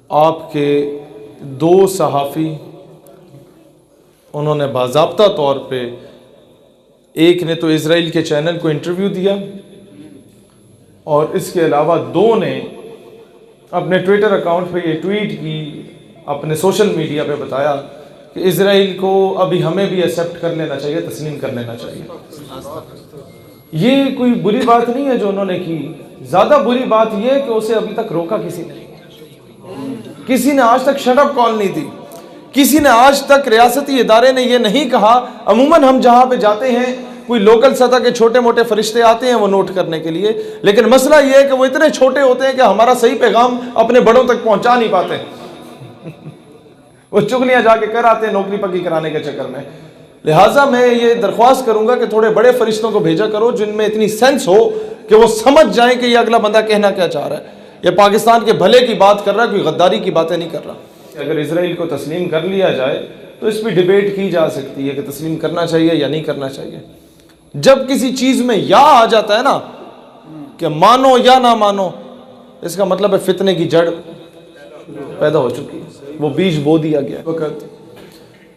आपके दो सहाफ़ी, उन्होंने बाज़ाब्ता तौर पे, एक ने तो इज़राइल के चैनल को इंटरव्यू दिया और इसके अलावा दो ने अपने ट्विटर अकाउंट पे ये ट्वीट की, अपने सोशल मीडिया पे बताया कि इज़राइल को अभी हमें भी एक्सेप्ट कर लेना चाहिए, तस्लीम कर लेना चाहिए। ये कोई बुरी बात नहीं है जो उन्होंने की, ज़्यादा बुरी बात यह है कि उसे अभी तक रोका किसी ने। किसी ने आज तक शट अप कॉल नहीं दी, किसी ने आज तक रियासती इदारे ने यह नहीं कहा। अमूमन हम जहां पे जाते हैं कोई लोकल सतह के छोटे मोटे फरिश्ते आते हैं वो नोट करने के लिए, लेकिन मसला यह है कि वो इतने छोटे होते हैं कि हमारा सही पैगाम अपने बड़ों तक पहुंचा नहीं पाते। वो चुगलियां जाके कर आते हैं नौकरी पक्की कराने के चक्कर में। लिहाजा मैं ये दरख्वास्त करूंगा कि थोड़े बड़े फरिश्तों को भेजा करो जिनमें इतनी सेंस हो कि वो समझ जाए कि ये अगला बंदा कहना क्या चाह रहा है। ये पाकिस्तान के भले की बात कर रहा है, कोई गद्दारी की बातें नहीं कर रहा। अगर इजराइल को तस्लीम कर लिया जाए तो इस पर डिबेट की जा सकती है कि तस्लीम करना चाहिए या नहीं करना चाहिए। जब किसी चीज़ में या आ जाता है ना कि मानो या ना मानो, इसका मतलब है फितने की जड़ पैदा हो चुकी है, वो बीज बो दिया गया। वक्त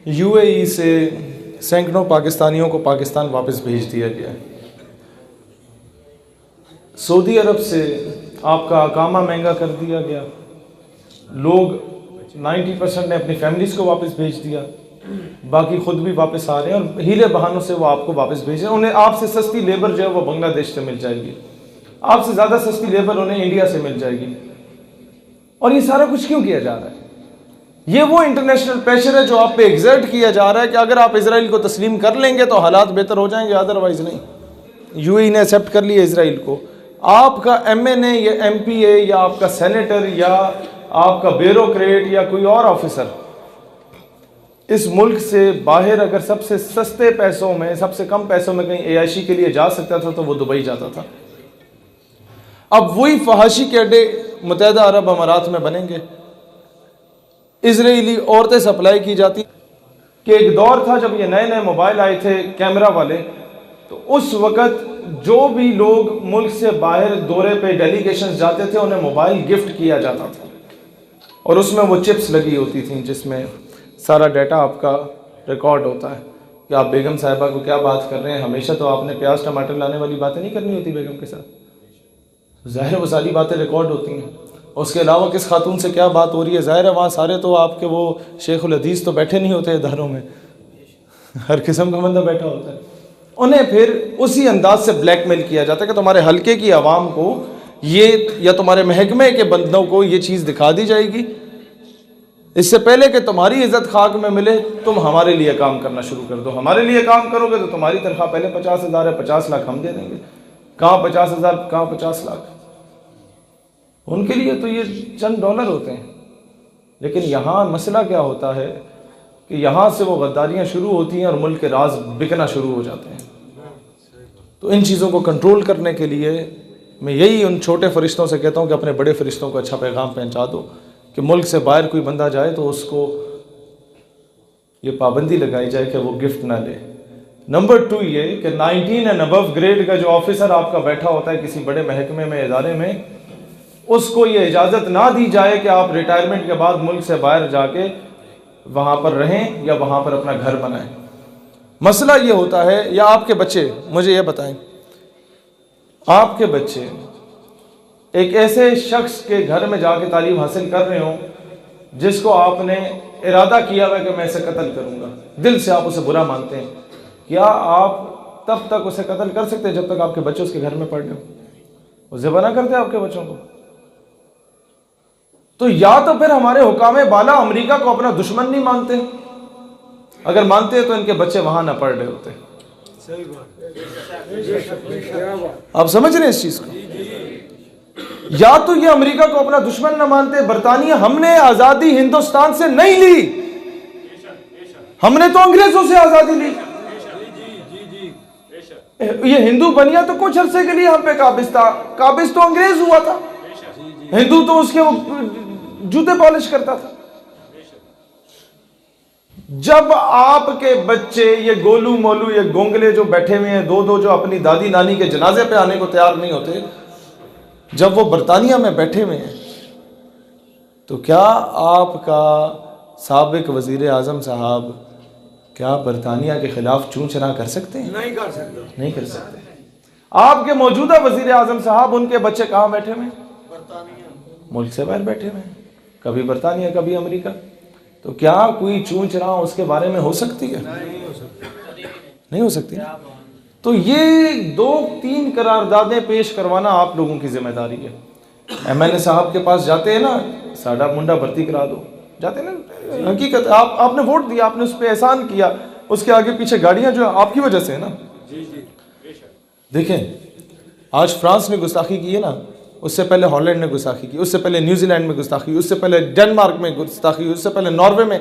यूएई से सैकड़ों पाकिस्तानियों को पाकिस्तान वापस भेज दिया गया है। सऊदी अरब से आपका अकामा महंगा कर दिया गया, लोग 90% ने अपनी फैमिलीज़ को वापस भेज दिया, बाकी खुद भी वापस आ रहे हैं और हीले बहानों से वो आपको वापस भेज रहे हैं। उन्हें आपसे सस्ती लेबर जो है वो बांग्लादेश से मिल जाएगी, आपसे ज़्यादा सस्ती लेबर उन्हें इंडिया से मिल जाएगी। और ये सारा कुछ क्यों किया जा रहा है? ये वो इंटरनेशनल प्रेशर है जो आप पे एग्जर्ट किया जा रहा है कि अगर आप इजराइल को तस्लीम कर लेंगे तो हालात बेहतर हो जाएंगे, अदरवाइज नहीं। यूएई ने एक्सेप्ट कर लिया इजराइल को। आपका एमएनए या एमपीए या आपका सेनेटर या आपका ब्यूरोक्रेट या कोई और ऑफिसर इस मुल्क से बाहर अगर सबसे सस्ते पैसों में, सबसे कम पैसों में कहीं एयाशी के लिए जा सकता था तो वो दुबई जाता था। अब वही फहाशी के अड्डे मुत्तहिदा अरब अमारात में बनेंगे। इजरायली औरतें सप्लाई की जाती कि एक दौर था जब ये नए नए मोबाइल आए थे कैमरा वाले, तो उस वक़्त जो भी लोग मुल्क से बाहर दौरे पे डेलीगेशंस जाते थे उन्हें मोबाइल गिफ्ट किया जाता था और उसमें वो चिप्स लगी होती थी जिसमें सारा डाटा आपका रिकॉर्ड होता है कि आप बेगम साहिबा को क्या बात कर रहे हैं। हमेशा तो आपने प्याज टमाटर लाने वाली बातें नहीं करनी होती बेगम के साथ, ज़ाहिर वो सारी बातें रिकॉर्ड होती हैं। उसके अलावा किस खातून से क्या बात हो रही है, ज़ाहिर है वहाँ सारे तो आपके वो शेखुल हदीस तो बैठे नहीं होते इदारों में, हर किस्म का बंदा बैठा होता है। उन्हें फिर उसी अंदाज से ब्लैकमेल किया जाता है कि तुम्हारे हल्के की आवाम को ये या तुम्हारे महकमे के बंदों को ये चीज़ दिखा दी जाएगी, इससे पहले कि तुम्हारी इज्जत खाक में मिले तुम हमारे लिए काम करना शुरू कर दो। हमारे लिए काम करोगे तो तुम्हारी तनख्वाह पहले 50,000 है, 50 लाख हम दे देंगे। कहाँ 50,000, कहाँ 50 लाख? उनके लिए तो ये चंद डॉलर होते हैं। लेकिन यहाँ मसला क्या होता है कि यहाँ से वो गद्दारियाँ शुरू होती हैं और मुल्क के राज बिकना शुरू हो जाते हैं। तो इन चीज़ों को कंट्रोल करने के लिए मैं यही उन छोटे फरिश्तों से कहता हूँ कि अपने बड़े फरिश्तों को अच्छा पैगाम पहुँचा दो कि मुल्क से बाहर कोई बंदा जाए तो उसको ये पाबंदी लगाई जाए कि वो गिफ्ट ना ले। नंबर 2 ये कि 19 एंड अबव ग्रेड का जो ऑफिसर आपका बैठा होता है किसी बड़े महकमे में, इदारे में, उसको ये इजाज़त ना दी जाए कि आप रिटायरमेंट के बाद मुल्क से बाहर जाके वहाँ पर रहें या वहाँ पर अपना घर बनाएं। मसला ये होता है, या आपके बच्चे, मुझे ये बताएं, आपके बच्चे एक ऐसे शख्स के घर में जाके तालीम हासिल कर रहे हो जिसको आपने इरादा किया हुआ कि मैं इसे कत्ल करूँगा, दिल से आप उसे बुरा मानते हैं, क्या आप तब तक उसे कत्ल कर सकते हैं जब तक आपके बच्चे उसके घर में पढ़ रहे हो? वो ज़िबा ना करते आपके बच्चों को? तो या तो फिर हमारे हुकामे बाला अमेरिका को अपना दुश्मन नहीं मानते, अगर मानते तो इनके बच्चे वहां ना पढ़ रहे होते। आप समझ रहे हैं इस चीज को? या तो ये अमेरिका को अपना दुश्मन ना मानते। बरतानिया, हमने आजादी हिंदुस्तान से नहीं ली, हमने तो अंग्रेजों से आजादी ली। ये हिंदू बनिया तो कुछ अरसे के लिए हम पे काबिज था, काबिज तो अंग्रेज हुआ था, हिंदू तो उसके जूते पॉलिश करता था। जब आपके बच्चे ये गोलू मोलू, ये गोंगले जो बैठे हुए हैं दो जो अपनी दादी नानी के जनाजे पे आने को तैयार नहीं होते, जब वो बरतानिया में बैठे हुए हैं तो क्या आपका साबिक वज़ीर आज़म साहब क्या बरतानिया के ख़िलाफ़ चूं चरा कर सकते हैं? नहीं कर सकते, नहीं कर सकते। आपके मौजूदा वज़ीर आज़म साहब, उनके बच्चे कहाँ बैठे हुए हैं? मुल्क से बाहर बैठे हुए हैं, कभी बरतानिया कभी अमेरिका। तो क्या कोई चूं चरा उसके बारे में हो सकती है? नहीं हो सकती। तो ये 2-3 करारदादें पेश करवाना आप लोगों की जिम्मेदारी है। MLA साहब के पास जाते हैं ना, साडा मुंडा भर्ती करा दो, जाते हैं ना। हकीकत आपने वोट दिया, आपने उस पर एहसान किया, उसके आगे पीछे गाड़ियां जो आपकी वजह से है ना। देखें, आज फ्रांस ने गुस्ताखी की है ना, उससे पहले हॉलैंड ने गुस्ताखी की, उससे पहले न्यूजीलैंड में गुस्ताखी, उससे पहले डेनमार्क में गुस्ताखी, उससे पहले नॉर्वे में,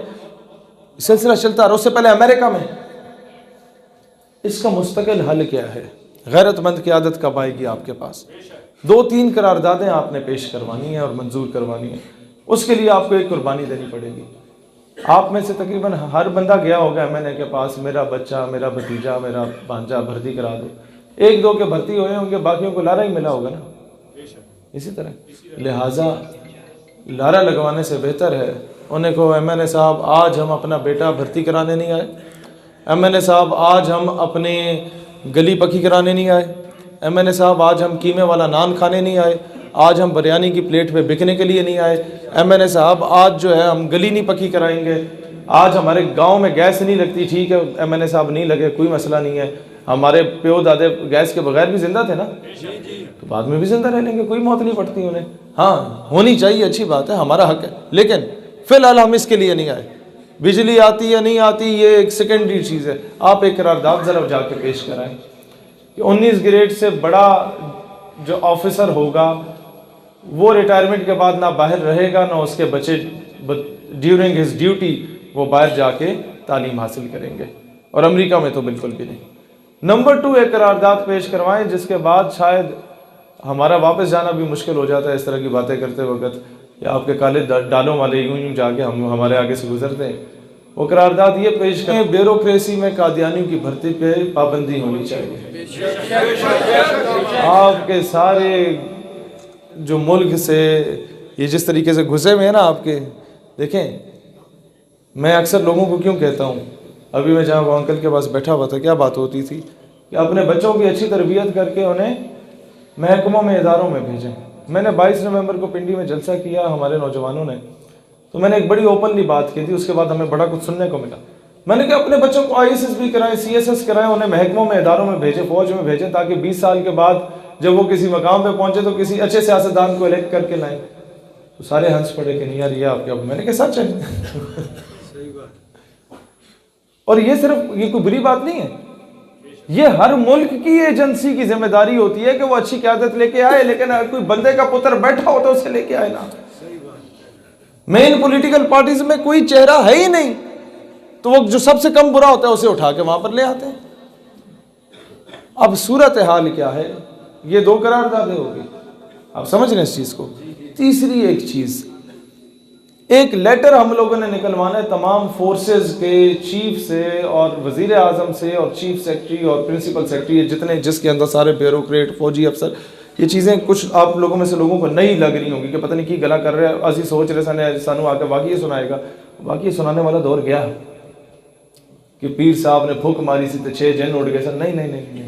सिलसिला चलता रहा, उससे पहले अमेरिका में। इसका मुस्तकिल हल क्या है? गैरतमंद क़यादत कब आएगी आपके पास? 2-3 करारदादें आपने पेश करवानी है और मंजूर करवानी है। उसके लिए आपको एक कुर्बानी देनी पड़ेगी। आप में से तकरीबन हर बंदा गया होगा MLA के पास, मेरा बच्चा, मेरा भतीजा, मेरा भांजा भर्ती करा दो। 1-2 के भर्ती हुए होंगे, बाकियों को लारा ही मिला होगा ना। इसी तरह लिहाजा लारा लगवाने से बेहतर है उन्हें को MLA साहब आज हम अपना बेटा भर्ती कराने नहीं आए, MLA साहब आज हम अपने गली पक्की कराने नहीं आए, MLA साहब आज हम कीमे वाला नान खाने नहीं आए, आज हम बिरयानी की प्लेट पे बिकने के लिए नहीं आए, MLA साहब आज जो है हम गली नहीं पक्की कराएंगे, आज हमारे गांव में गैस नहीं लगती, ठीक है MLA साहब नहीं लगे, कोई मसला नहीं है, हमारे प्यो दादे गैस के बगैर भी जिंदा थे ना, तो बाद में भी जिंदा रह लेंगे, कोई मौत नहीं पड़ती उन्हें। हाँ, होनी चाहिए, अच्छी बात है, हमारा हक है, लेकिन फिलहाल हम इसके लिए नहीं आए। बिजली आती या नहीं आती ये एक सेकेंडरी चीज़ है। आप एक करारदाद ज़रा जाके पेश कराएं कि 19 ग्रेड से बड़ा जो ऑफिसर होगा वो रिटायरमेंट के बाद ना बाहर रहेगा, ना उसके बच्चे ड्यूरिंग हिज ड्यूटी वो बाहर जाके तालीम हासिल करेंगे, और अमेरिका में तो बिल्कुल भी नहीं। नंबर 2, एक करारदाद पेश करवाएं जिसके बाद शायद हमारा वापस जाना भी मुश्किल हो जाता है इस तरह की बातें करते वक्त, या आपके काले डालों वाले यूं जाके हम हमारे आगे से गुजरते हैं। वो करारदाद ये पेश करें, ब्यूरोक्रेसी में कादियानियों की भर्ती पे पाबंदी होनी चाहिए। आपके सारे जो मुल्क से ये जिस तरीके से घुसे हुए हैं ना आपके, देखें मैं अक्सर लोगों को क्यों कहता हूँ, अभी मैं जहाँ वो अंकल के पास बैठा हुआ था, क्या बात होती थी कि अपने बच्चों की अच्छी तरबियत करके उन्हें महकमों में, इदारों में भेजें। मैंने 22 नवंबर को पिंडी में जलसा किया हमारे नौजवानों ने, तो मैंने एक बड़ी ओपनली बात की थी, उसके बाद हमें बड़ा कुछ सुनने को मिला। मैंने कहा अपने बच्चों को IAS भी कराएं, CSS कराएं, उन्हें महकमों में, इदारों में भेजें, फौज में भेजें, ताकि 20 साल के बाद जब वो किसी मकाम पे पहुंचे तो किसी अच्छे सियासतदान को इलेक्ट करके लाएं। तो सारे हंस पड़े कि नहीं यार ये आपके, मैंने कहा सच है। और ये सिर्फ ये कोई बुरी बात नहीं है, ये हर मुल्क की एजेंसी की जिम्मेदारी होती है कि वो अच्छी क़यादत लेके आए, लेकिन अगर कोई बंदे का पुत्र बैठा हो तो उसे लेके आए ना। मेन पॉलिटिकल पार्टीज में कोई चेहरा है ही नहीं, तो वो जो सबसे कम बुरा होता है उसे उठा के वहां पर ले आते हैं। अब सूरत हाल क्या है, ये 2 करारदादें होगी, आप समझ रहे हैं इस चीज को। तीसरी एक चीज, एक लेटर हम लोगों ने निकलवाना है तमाम फोर्सेस के चीफ से और वजीर आजम से और चीफ सेक्रेटरी और प्रिंसिपल सेक्रेटरी, जितने जिसके अंदर सारे ब्यूरोक्रेट, फौजी अफसर, ये चीज़ें कुछ आप लोगों में से लोगों को नहीं लग रही होंगी कि पता नहीं की गला कर रहे हैं, असी सोच रहे साने सानू आके बाकी ये सुनाएगा। बाकी ये सुनाने वाला दौर गया कि पीर साहब ने फुक मारी सी तो 6 जिन उड़ गए सन। नहीं नहीं नहीं, नहीं।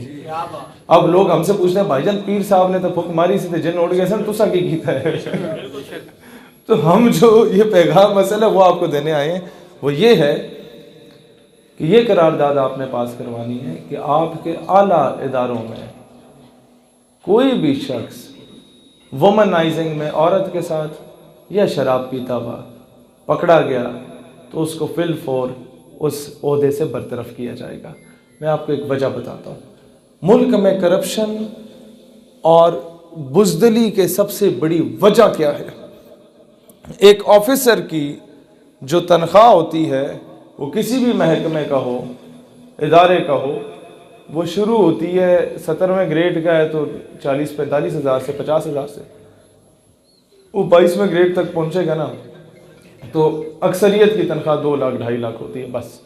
अब लोग हमसे पूछते हैं भाईजान पीर साहब ने तो फुक मारी सी तो जिन उड़ गए सन, तुसा की कीता है। तो हम जो ये पैगाम मसला वो आपको देने आए हैं वो ये है कि ये करारदाद आपने पास करवानी है कि आपके आला इदारों में कोई भी शख्स वुमनाइजिंग में औरत के साथ या शराब पीता हुआ पकड़ा गया तो उसको फिल फौर उस ओहदे से बरतरफ किया जाएगा। मैं आपको एक वजह बताता हूँ। मुल्क में करप्शन और बुज़दिली के सबसे बड़ी वजह क्या है? एक ऑफिसर की जो तनख्वाह होती है वो किसी भी महकमे का हो, इदारे का हो, वो शुरू होती है 17वें ग्रेड का है तो 40-45 हज़ार से 50 हज़ार से, वो 22वें ग्रेड तक पहुंचेगा ना तो अक्सरियत की तनख्वाह 2 लाख 2.5 लाख होती है बस।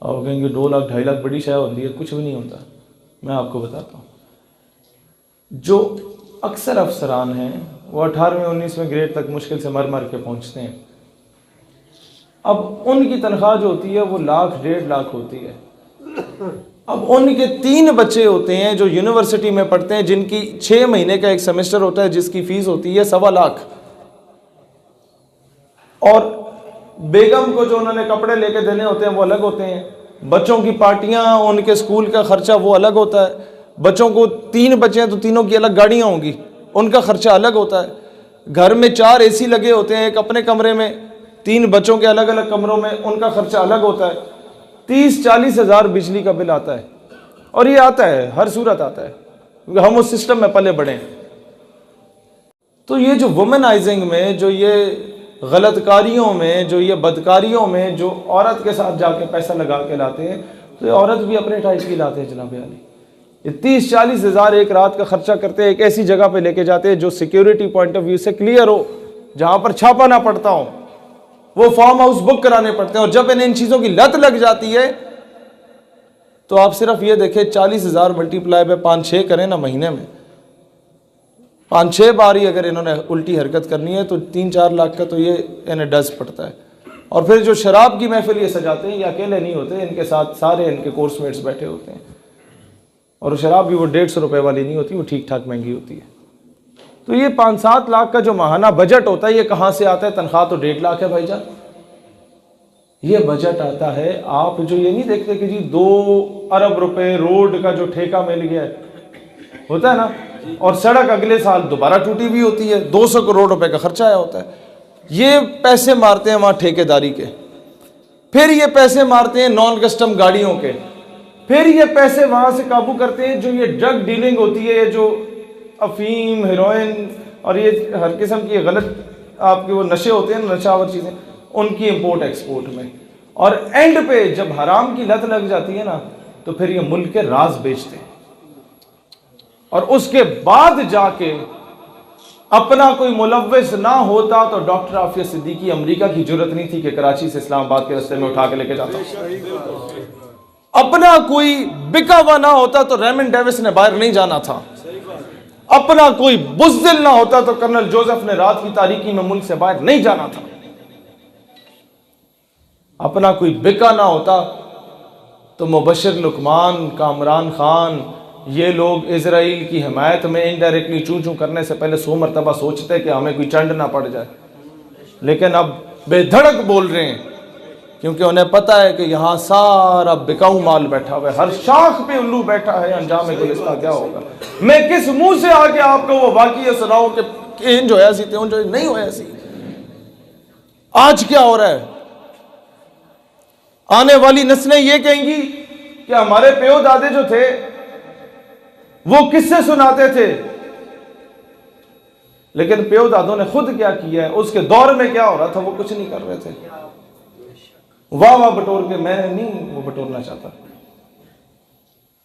और कहेंगे 2 लाख 2.5 लाख बड़ी शायद होती है, कुछ भी नहीं होता। मैं आपको बताता हूँ, जो अक्सर अफसरान हैं वो 18वें 19वें ग्रेड तक मुश्किल से मर मर के पहुंचते हैं। अब उनकी तनख्वाह जो होती है वो 1,00,000 1.5 लाख होती है। अब उनके 3 बच्चे होते हैं जो यूनिवर्सिटी में पढ़ते हैं, जिनकी 6 महीने का एक सेमेस्टर होता है, जिसकी फीस होती है 1.25 लाख। और बेगम को जो उन्होंने कपड़े लेके देने होते हैं वो अलग होते हैं, बच्चों की पार्टियां, उनके स्कूल का खर्चा वो अलग होता है, बच्चों को 3 बच्चे हैं तो तीनों की अलग गाड़ियां होंगी, उनका खर्चा अलग होता है। घर में 4 एसी लगे होते हैं, एक अपने कमरे में, 3 बच्चों के अलग अलग कमरों में, उनका खर्चा अलग होता है। 30-40 हज़ार बिजली का बिल आता है। और ये आता है, हर सूरत आता है, क्योंकि हम उस सिस्टम में पले बढ़े हैं। तो ये जो वुमेनाइजिंग में, जो ये गलतकारियों में, जो ये बदकारियों में जो औरत के साथ जाके पैसा लगा के लाते हैं, तो ये औरत भी अपने टाइप की लाते हैं जनाब अली। ये 30-40 हज़ार एक रात का खर्चा करते हैं, एक ऐसी जगह पे लेके जाते हैं जो सिक्योरिटी पॉइंट ऑफ व्यू से क्लियर हो, जहां पर छापा ना पड़ता हो, वो फार्म हाउस बुक कराने पड़ते हैं। और जब इन्हें इन चीज़ों की लत लग जाती है तो आप सिर्फ ये देखें, 40 हज़ार मल्टीप्लाई पे 5-6 करें ना महीने में, 5-6 बार ही अगर इन्होंने उल्टी हरकत करनी है तो 3-4 लाख का तो ये इन्हें डज पड़ता है। और फिर जो शराब की महफिल ये सजाते हैं, ये अकेले नहीं होते, इनके साथ सारे इनके कोर्समेट्स बैठे होते हैं। और शराब भी वो 150 रुपये वाली नहीं होती, वो ठीक ठाक महंगी होती है। तो ये 5-7 लाख का जो माहाना बजट होता है, ये कहाँ से आता है? तनख्वाह तो 1.5 लाख है भाईजान। ये बजट आता है, आप जो ये नहीं देखते कि जी 2 अरब रुपए रोड का जो ठेका मिल गया है, होता है ना, और सड़क अगले साल दोबारा टूटी भी होती है, 200 करोड़ रुपए का खर्चा आया होता है। ये पैसे मारते हैं वहां ठेकेदारी के, फिर ये पैसे मारते हैं नॉन कस्टम गाड़ियों के, फिर ये पैसे वहां से काबू करते हैं जो ये ड्रग डीलिंग होती है, जो अफीम, हेरोइन और ये हर किस्म की गलत आपके वो नशे होते हैं, नशावर चीजें, उनकी इंपोर्ट एक्सपोर्ट में। और एंड पे जब हराम की लत लग जाती है ना, तो फिर ये मुल्क के राज बेचते हैं। और उसके बाद जाके अपना कोई मुलव्विस ना होता तो डॉक्टर आफिया सिद्दीकी अमेरिका की जरूरत नहीं थी कि कराची से इस्लामाबाद के रास्ते में उठा के लेके जाता। अपना कोई बिका हुआ ना होता तो रेमन डेविस ने बाहर नहीं जाना था। अपना कोई बुज़दिल ना होता तो कर्नल जोसेफ ने रात की तारीकी में मुल्क से बाहर नहीं जाना था। अपना कोई बिका ना होता तो मुबशर लुकमान, कामरान खान, ये लोग इजराइल की हिमायत में इनडायरेक्टली चूं चूं करने से पहले 100 मरतबा सोचते कि हमें कोई चंड ना पड़ जाए, लेकिन अब बेधड़क बोल रहे हैं, क्योंकि उन्हें पता है कि यहाँ सारा बिकाऊ माल बैठा हुआ है, हर शाख पे उल्लू बैठा है। अंजाम में इसका क्या होगा? मैं किस मुंह से आके आपको वो वाक़या सुनाऊं कि इन जो है सी थे, उन जो नहीं होया सी। आज क्या हो रहा है? आने वाली नस्लें ये कहेंगी कि हमारे प्यो दादे जो थे वो किससे सुनाते थे, लेकिन प्यो दादों ने खुद क्या किया है, उसके दौर में क्या हो रहा था, वो कुछ नहीं कर रहे थे। वाह वाह बटोर के मैं नहीं वो बटोरना चाहता।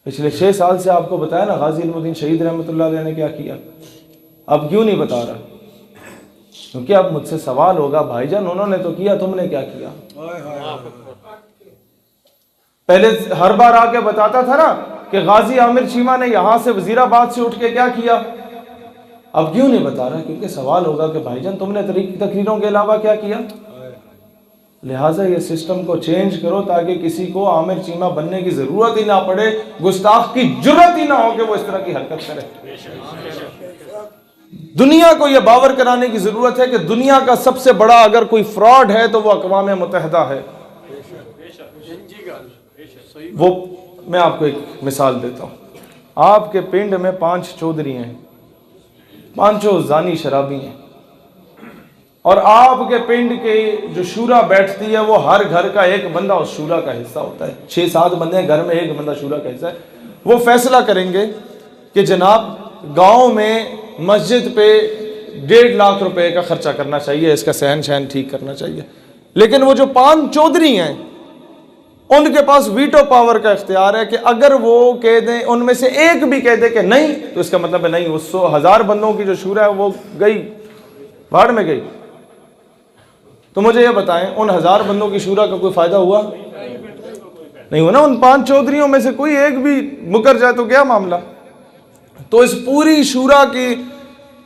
पिछले 6 साल से आपको बताया ना, गाजी इल्मुद्दीन शहीद रहमतुल्लाह अलैह ने क्या किया। अब क्यों नहीं बता रहा? क्योंकि अब मुझसे सवाल होगा, भाईजान उन्होंने तो किया, तुमने क्या किया? पहले हर बार आके बताता था ना कि गाजी आमिर चीमा ने यहां से वजीराबाद से उठ के क्या किया। अब क्यों नहीं बता रहा? क्योंकि सवाल होगा कि भाईजान तुमने तकरीरों के अलावा क्या किया। लिहाजा ये सिस्टम को चेंज करो ताकि किसी को आमिर चीमा बनने की जरूरत ही ना पड़े, गुस्ताख की जुर्रत ही ना हो कि वो इस तरह की हरकत करे। दुनिया को यह बावर कराने की जरूरत है कि दुनिया का सबसे बड़ा अगर कोई फ्रॉड है तो वो अक़वाम मुत्तहिदा है। वो मैं आपको एक मिसाल देता हूं। आपके पिंड में 5 चौधरी हैं, 5 जानी शराबी हैं, और आपके पिंड के जो शूरा बैठती है वो हर घर का एक बंदा उस शूरा का हिस्सा होता है। 6-7 बंदे हैं घर में, एक बंदा शूरा का हिस्सा है। वो फैसला करेंगे कि जनाब गांव में मस्जिद पे 1.5 लाख रुपए का खर्चा करना चाहिए, इसका सहन शहन ठीक करना चाहिए। लेकिन वो जो 5 चौधरी हैं उनके पास वीटो पावर का इख्तियार है कि अगर वो कह दें, उनमें से एक भी कह दे कि नहीं, तो इसका मतलब है नहीं, वो 100,000 बंदों की जो शूरा है वो गई, भाड़ में गई। तो मुझे ये बताएं, उन 1000 बंदों की शूरा का कोई फायदा हुआ? नहीं हुआ ना। उन 5 चौधरियों में से कोई एक भी मुकर जाए तो क्या मामला? तो इस पूरी शूरा की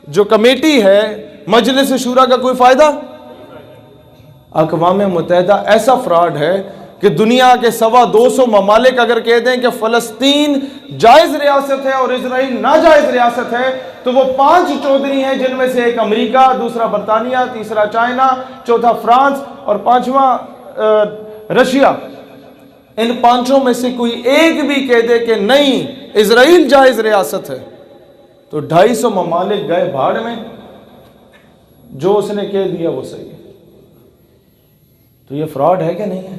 जो कमेटी है मजलिस शूरा का कोई फायदा? अक़वाम मुत्तहिदा ऐसा फ्रॉड है कि दुनिया के 225 ममालिक अगर कह दें कि फ़लस्तीन जायज़ रियासत है और इजराइल नाजायज़ रियासत है, तो वो 5 चौधरी हैं, जिनमें से एक अमेरिका, दूसरा बरतानिया, तीसरा चाइना, चौथा फ्रांस और 5वां रशिया। इन 5 में से कोई एक भी कह दे कि नहीं इजराइल जायज़ रियासत है, तो 250 ममालिक गए भाड़ में। जो उसने कह दिया वो सही है। तो ये फ्रॉड है कि नहीं है?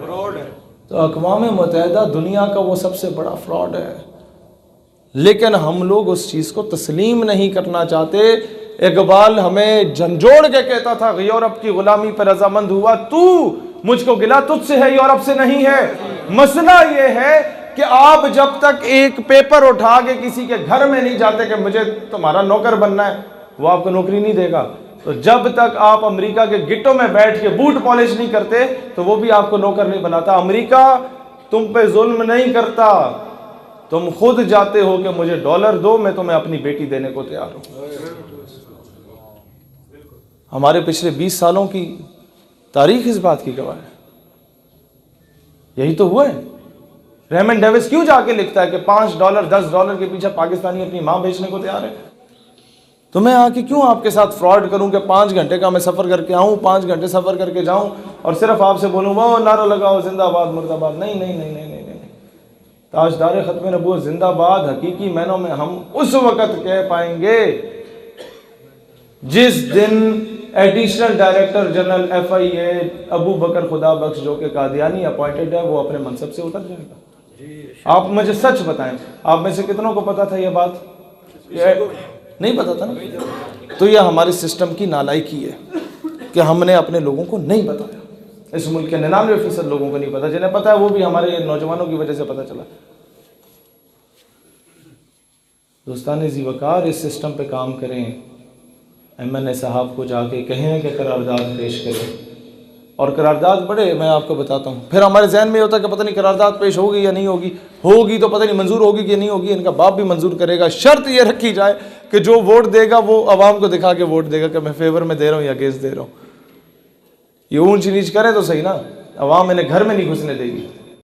फ्रॉड है। तो अक़वाम मुत्तहिदा दुनिया का वो सबसे बड़ा फ्रॉड है, लेकिन हम लोग उस चीज़ को तस्लीम नहीं करना चाहते। इकबाल हमें झंझोड़ के कहता था, यूरोप की गुलामी पर रजामंद हुआ तू, मुझको गिला तुझसे है, यूरोप से नहीं है। मसला ये है कि आप जब तक एक पेपर उठा के किसी के घर में नहीं जाते कि मुझे तुम्हारा नौकर बनना है, वो आपको नौकरी नहीं देगा। तो जब तक आप अमेरिका के गिट्टों में बैठ के बूट पॉलिश नहीं करते, तो वो भी आपको नौकर नहीं बनाता। अमेरिका तुम पे जुल्म नहीं करता, तुम खुद जाते हो कि मुझे डॉलर दो, मैं तुम्हें अपनी बेटी देने को तैयार हूं। हमारे पिछले 20 सालों की तारीख इस बात की गवाह है। यही तो हुआ है। रेमंड डेविस क्यों जाके लिखता है कि $5 $10 के पीछे पाकिस्तानी अपनी मां बेचने को तैयार है? तो मैं आके क्यों आपके साथ फ्रॉड करूं कि 5 घंटे का मैं सफ़र करके आऊं, 5 घंटे सफ़र करके जाऊं और सिर्फ आपसे बोलूं वो नारा लगाओ जिंदाबाद मुर्दाबाद? नहीं नहीं नहीं नहीं नहीं नहीं। ताजदार ख़त्म नबूवत जिंदाबाद हकीकी मैनों में हम उस वक़्त कह पाएंगे जिस दिन additional director general FIA Abu Bakar Khuda Bakhsh, जो कि कादियानी अपॉइंटेड है, वो अपने मनसब से उतर जाएगा। आप मुझे सच बताएं, आप में से कितनों को पता था ये बात? नहीं पता था ना। तो यह हमारे सिस्टम की नालायकी है कि हमने अपने लोगों को नहीं बताया। इस मुल्क के 99% लोगों को नहीं पता, जिन्हें पता है वो भी हमारे नौजवानों की वजह से पता चला। दोस्तान ज़ी वक़ार, इस सिस्टम पे काम करें। MNA साहब को जाके कहें कि करारदाद पेश करें, और करारदाद बड़े मैं आपको बताता हूँ। फिर हमारे जहन में होता है कि पता नहीं करारदाद पेश होगी या नहीं होगी, होगी तो पता नहीं मंजूर होगी कि नहीं होगी, इनका बाप भी मंजूर करेगा। शर्त ये रखी जाए कि जो वोट देगा वो आवाम को दिखा के वोट देगा कि मैं फेवर में दे रहा हूँ या अगेंस्ट दे रहा हूँ। ये ऊंच नीच करे तो सही ना, आवाम इन्हें घर में नहीं घुसने देगी।